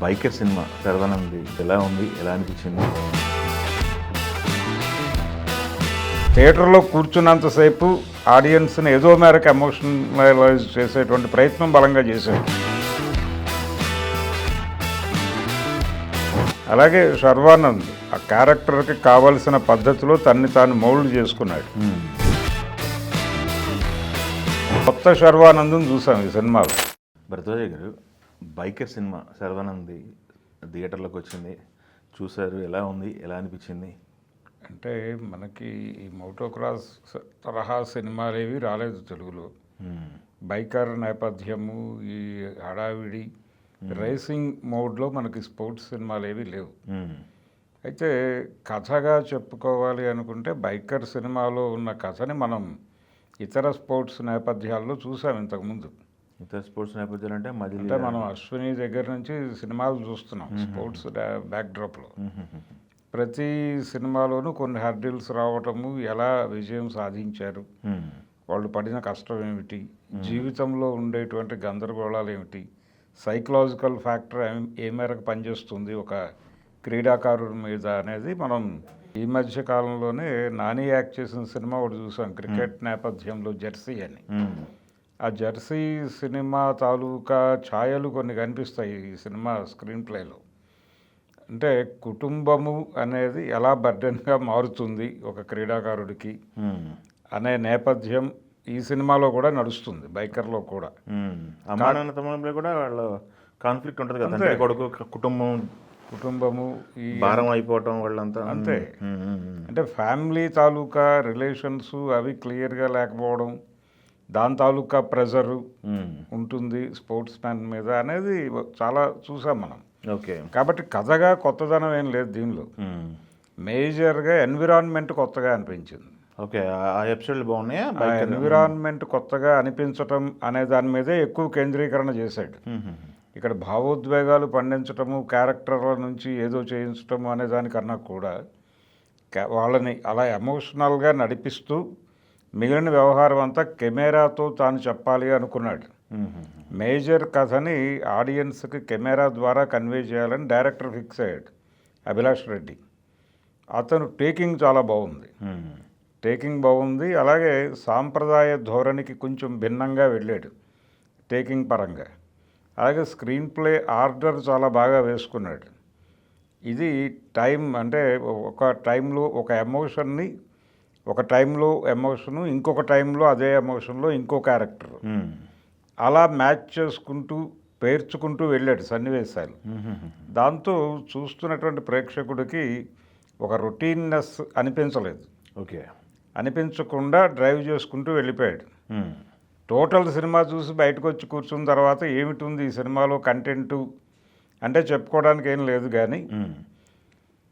Biker cinema Sharwanand ఎలా ఉంది, ఎలా అనిపించింది? థియేటర్లో కూర్చున్నంతసేపు ఆడియన్స్ని ఏదో మేరకు ఎమోషనలైజ్ చేసేటువంటి ప్రయత్నం బలంగా చేశాడు. అలాగే శర్వానంద్ ఆ క్యారెక్టర్కి కావలసిన పద్ధతిలో తన్ని తాను మౌల్డ్ చేసుకున్నాడు. కొత్త శర్వానంద్ని చూసాం ఈ సినిమాలో. భరద్వాజ గారు, బైకర్ సినిమా సర్వానంద్ థియేటర్లోకి వచ్చింది, చూశారు, ఎలా ఉంది, ఎలా అనిపించింది? అంటే మనకి ఈ మోటోక్రాస్ తరహా సినిమాలు ఏవి రాలేదు తెలుగులో. బైకర్ నేపథ్యము, ఈ హడావిడి రేసింగ్ మోడ్లో మనకి స్పోర్ట్స్ సినిమాలు ఏవి లేవు. అయితే కథగా చెప్పుకోవాలి అనుకుంటే బైకర్ సినిమాలో ఉన్న కథని మనం ఇతర స్పోర్ట్స్ నేపథ్యాల్లో చూసాం ఇంతకుముందు. ఇతర స్పోర్ట్స్ నేపథ్యాలు అంటే అంటే మనం అశ్విని దగ్గర నుంచి సినిమాలు చూస్తున్నాం స్పోర్ట్స్ బ్యాక్డ్రాప్లో. ప్రతి సినిమాలోనూ కొన్ని హర్డిల్స్ రావటము, ఎలా విజయం సాధించారు, వాళ్ళు పడిన కష్టం ఏమిటి, జీవితంలో ఉండేటువంటి గందరగోళాలు ఏమిటి, సైకలాజికల్ ఫ్యాక్టర్ ఏ మేరకు పనిచేస్తుంది ఒక క్రీడాకారుడి మీద అనేది మనం ఈ మధ్య కాలంలోనే నాని యాక్ట్ చేసిన సినిమా ఒకటి చూసాం, క్రికెట్ నేపథ్యంలో జెర్సీ అని. ఆ జెర్సీ సినిమా తాలూకా ఛాయలు కొన్ని కనిపిస్తాయి ఈ సినిమా స్క్రీన్ ప్లేలో. అంటే కుటుంబము అనేది ఎలా బర్డెన్గా మారుతుంది ఒక క్రీడాకారుడికి అనే నేపథ్యం ఈ సినిమాలో కూడా నడుస్తుంది, బైకర్లో కూడా. అమ్మానాన్నతమ్ములో కూడా వాళ్ళ కాన్ఫ్లిక్ట్ ఉంటుంది కదా, కొడుకు కుటుంబము ఈ భారం అయిపోవటం వాళ్ళంతా అంతే. అంటే ఫ్యామిలీ తాలూకా రిలేషన్స్ అవి క్లియర్గా లేకపోవడం, దాని తాలూకా ప్రెజరు ఉంటుంది స్పోర్ట్స్ మ్యాన్ మీద అనేది చాలా చూసాం మనం. ఓకే. కాబట్టి కథగా కొత్తదనం ఏం లేదు దీనిలో. మేజర్గా ఎన్విరాన్మెంట్ కొత్తగా అనిపించింది. ఓకే, ఆ ఎపిసోడ్లు బాగున్నాయా? ఎన్విరాన్మెంట్ కొత్తగా అనిపించటం అనే దాని మీదే ఎక్కువ కేంద్రీకరణ చేశాడు. ఇక్కడ భావోద్వేగాలు పండించటము, క్యారెక్టర్ల నుంచి ఏదో చేయించటము అనే దానికన్నా కూడా వాళ్ళని అలా ఎమోషనల్గా నడిపిస్తూ మిగిలిన వ్యవహారం అంతా కెమెరాతో తాను చెప్పాలి అనుకున్నాడు. మేజర్ కథని ఆడియన్స్కి కెమెరా ద్వారా కన్వే చేయాలని డైరెక్టర్ ఫిక్స్ అయ్యాడు అభిలాష్ రెడ్డి. అతను టేకింగ్ చాలా బాగుంది, టేకింగ్ బాగుంది. అలాగే సాంప్రదాయ ధోరణికి కొంచెం భిన్నంగా వెళ్ళాడు టేకింగ్ పరంగా. అలాగే స్క్రీన్ ప్లే ఆర్డర్ చాలా బాగా వేసుకున్నాడు. ఇది టైం అంటే ఒక టైంలో ఒక ఎమోషన్ని, ఒక టైంలో ఎమోషను, ఇంకొక టైంలో అదే ఎమోషన్లో ఇంకో క్యారెక్టర్, అలా మ్యాచ్ చేసుకుంటూ పేర్చుకుంటూ వెళ్ళాడు సన్నివేశాలు. దాంతో చూస్తున్నటువంటి ప్రేక్షకుడికి ఒక రొటీన్నెస్ అనిపించలేదు. ఓకే, అనిపించకుండా డ్రైవ్ చేసుకుంటూ వెళ్ళిపోయాడు. టోటల్ సినిమా చూసి బయటకు వచ్చి కూర్చున్న తర్వాత ఏమిటి ఉంది ఈ సినిమాలో కంటెంటు అంటే చెప్పుకోవడానికి ఏం లేదు. కానీ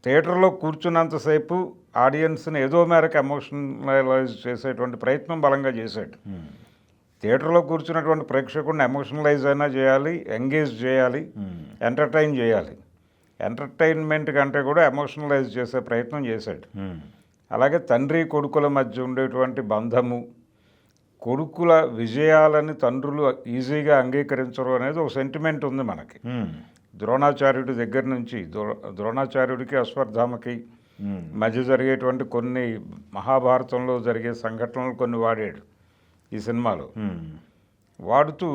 థియేటర్లో కూర్చున్నంతసేపు ఆడియన్స్ని ఏదో మేరకు ఎమోషనలైజ్ చేసేటువంటి ప్రయత్నం బలంగా చేశాడు. థియేటర్లో కూర్చున్నటువంటి ప్రేక్షకుడిని ఎమోషనలైజ్ అయినా చేయాలి, ఎంగేజ్ చేయాలి, ఎంటర్టైన్ చేయాలి. ఎంటర్టైన్మెంట్ కంటే కూడా ఎమోషనలైజ్ చేసే ప్రయత్నం చేశాడు. అలాగే తండ్రి కొడుకుల మధ్య ఉండేటువంటి బంధము, కొడుకుల విజయాలని తండ్రులు ఈజీగా అంగీకరించరు అనేది ఒక సెంటిమెంట్ ఉంది మనకి. ద్రోణాచార్యుడి దగ్గర నుంచి ద్రోణాచార్యుడికి అశ్వత్థామకి మధ్య జరిగేటువంటి కొన్ని మహాభారతంలో జరిగే సంఘటనలు కొన్ని వాడాడు ఈ సినిమాలో. వాడుతూ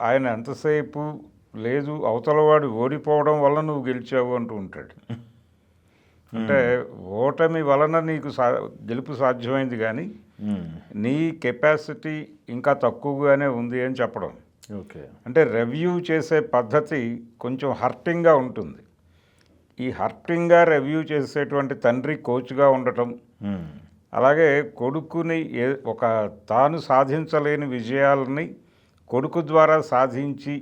ఆయన ఎంతసేపు లేదు అవతలవాడు ఓడిపోవడం వల్ల నువ్వు గెలిచావు అంటూ ఉంటాడు. అంటే ఓటమి వలన నీకు గెలుపు సాధ్యమైంది కానీ నీ కెపాసిటీ ఇంకా తక్కువగానే ఉంది అని చెప్పడం. ఓకే. అంటే రివ్యూ చేసే పద్ధతి కొంచెం హర్టింగ్గా ఉంటుంది. ఈ హర్టింగ్గా రివ్యూ చేసేటువంటి తండ్రి కోచ్గా ఉండటం, అలాగే కొడుకుని ఒక తాను సాధించలేని విజయాలని కొడుకు ద్వారా సాధించి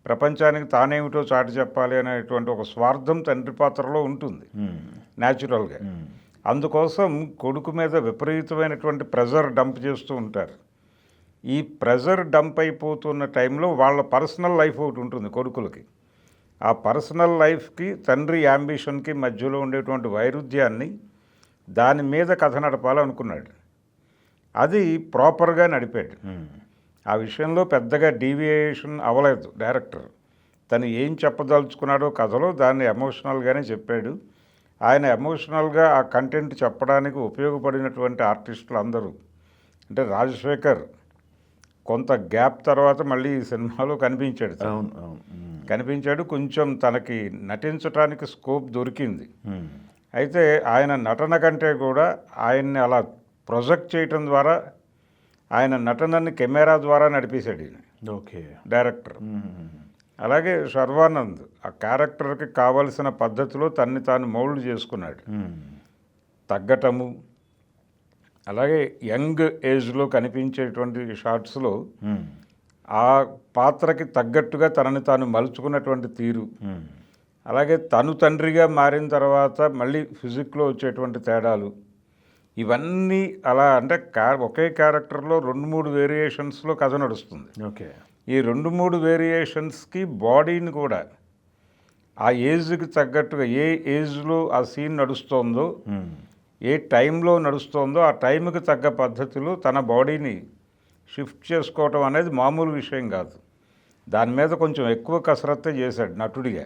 ప్రపంచానికి తానేమిటో చాటి చెప్పాలి అనేటువంటి ఒక స్వార్థం తండ్రి పాత్రలో ఉంటుంది న్యాచురల్గా. అందుకోసం కొడుకు మీద విపరీతమైనటువంటి ప్రెజర్ డంప్ చేస్తూ ఉంటారు. ఈ ప్రెజర్ డంప్ అయిపోతున్న టైంలో వాళ్ళ పర్సనల్ లైఫ్ ఒకటి ఉంటుంది కొడుకులకి. ఆ పర్సనల్ లైఫ్కి తండ్రి యాంబిషన్కి మధ్యలో ఉండేటువంటి వైరుధ్యాన్ని దాని మీద కథ నడపాలనుకున్నాడు. అది ప్రాపర్గా నడిపాడు. ఆ విషయంలో పెద్దగా డీవియేషన్ అవ్వలేదు డైరెక్టర్. తను ఏం చెప్పదలుచుకున్నాడో కథలో దాన్ని ఎమోషనల్గానే చెప్పాడు. ఆయన ఎమోషనల్గా ఆ కంటెంట్ చెప్పడానికి ఉపయోగపడినటువంటి ఆర్టిస్టులు అందరూ అంటే రాజశేఖర్ కొంత గ్యాప్ తర్వాత మళ్ళీ ఈ సినిమాలో కనిపించాడు. అవును అవును. కనిపించాడు, కొంచెం తనకి నటించడానికి స్కోప్ దొరికింది. అయితే ఆయన నటన కంటే కూడా ఆయన్ని అలా ప్రొజెక్ట్ చేయటం ద్వారా ఆయన నటనని కెమెరా ద్వారా నడిపేశాడు ఈయన ఓకే డైరెక్టర్. అలాగే శర్వానంద్ ఆ క్యారెక్టర్కి కావలసిన పద్ధతిలో తన్ని తాను మౌల్డ్ చేసుకున్నాడు. తగ్గటము, అలాగే యంగ్ ఏజ్లో కనిపించేటువంటి షార్ట్స్లో ఆ పాత్రకి తగ్గట్టుగా తనని తాను మలుచుకున్నటువంటి తీరు, అలాగే తను తండ్రిగా మారిన తర్వాత మళ్ళీ ఫిజిక్లో వచ్చేటువంటి తేడాలు, ఇవన్నీ అలా అంటే ఒకే క్యారెక్టర్లో 2-3 వేరియేషన్స్లో కథ నడుస్తుంది. ఓకే. ఈ 2-3 వేరియేషన్స్కి బాడీని కూడా ఆ ఏజ్కి తగ్గట్టుగా ఏ ఏజ్లో ఆ సీన్ నడుస్తోందో, ఏ టైంలో నడుస్తోందో ఆ టైంకి తగ్గ పద్ధతిలో తన బాడీని షిఫ్ట్ చేసుకోవటం అనేది మామూలు విషయం కాదు. దాని మీద కొంచెం ఎక్కువ కసరత్తే చేశాడు నటుడిగా.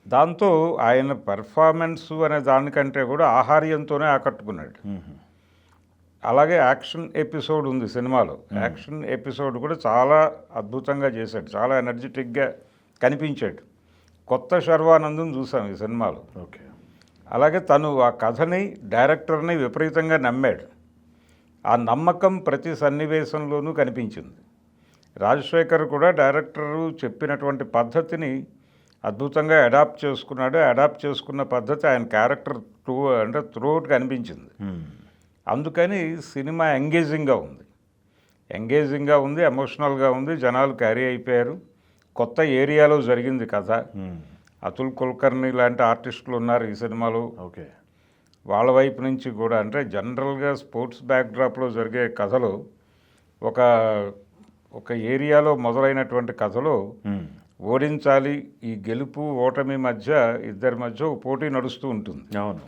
దాంతో ఆయన పెర్ఫార్మెన్స్ అనే దానికంటే కూడా ఆహార్యంతోనే ఆకట్టుకున్నాడు. అలాగే యాక్షన్ ఎపిసోడ్ ఉంది సినిమాలో. యాక్షన్ ఎపిసోడ్ కూడా చాలా అద్భుతంగా చేశాడు, చాలా ఎనర్జెటిక్గా కనిపించాడు. కొత్త శర్వానందం చూసాం ఈ సినిమాలో. ఓకే. అలాగే తను ఆ కథని డైరెక్టర్ని విపరీతంగా నమ్మాడు. ఆ నమ్మకం ప్రతి సన్నివేశంలోనూ కనిపించింది. రాజశేఖర్ కూడా డైరెక్టరు చెప్పినటువంటి పద్ధతిని అద్భుతంగా అడాప్ట్ చేసుకున్నాడు. అడాప్ట్ చేసుకున్న పద్ధతి ఆయన క్యారెక్టర్ త్రూఅవుట్ కనిపించింది. అందుకని సినిమా ఎంగేజింగ్గా ఉంది, ఎమోషనల్గా ఉంది, జనాలు క్యారీ అయిపోయారు. కొత్త ఏరియాలో జరిగింది కథ. అతుల్ కుల్కర్ని లాంటి ఆర్టిస్టులు ఉన్నారు ఈ సినిమాలో. ఓకే. వాళ్ళ వైపు నుంచి కూడా అంటే జనరల్గా స్పోర్ట్స్ బ్యాక్డ్రాప్లో జరిగే కథలో ఒక ఏరియాలో మొదలైనటువంటి కథలో ఓడించాలి, ఈ గెలుపు ఓటమి మధ్య ఇద్దరి మధ్య ఒక పోటీ నడుస్తూ ఉంటుంది. అవును.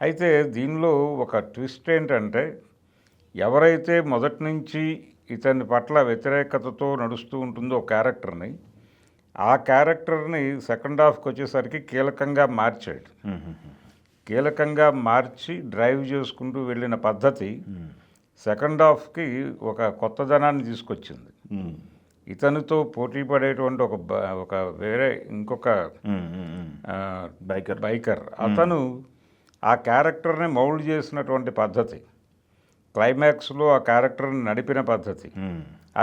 అయితే దీనిలో ఒక ట్విస్ట్ ఏంటంటే ఎవరైతే మొదటి నుంచి ఇతని పట్ల వ్యతిరేకతతో నడుస్తూ ఉంటుందో క్యారెక్టర్ని, ఆ క్యారెక్టర్ని సెకండ్ హాఫ్కి వచ్చేసరికి కీలకంగా మార్చాడు. కీలకంగా మార్చి డ్రైవ్ చేసుకుంటూ వెళ్ళిన పద్ధతి సెకండ్ హాఫ్కి ఒక కొత్తదనాన్ని తీసుకొచ్చింది. ఇతనితో పోటీ పడేటువంటి ఒక వేరే ఇంకొక బైకర్ అతను ఆ క్యారెక్టర్ని మౌల్డ్ చేసినటువంటి పద్ధతి, క్లైమాక్స్లో ఆ క్యారెక్టర్ని నడిపిన పద్ధతి,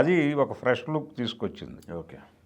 అది ఒక ఫ్రెష్ లుక్ తీసుకొచ్చింది. ఓకే.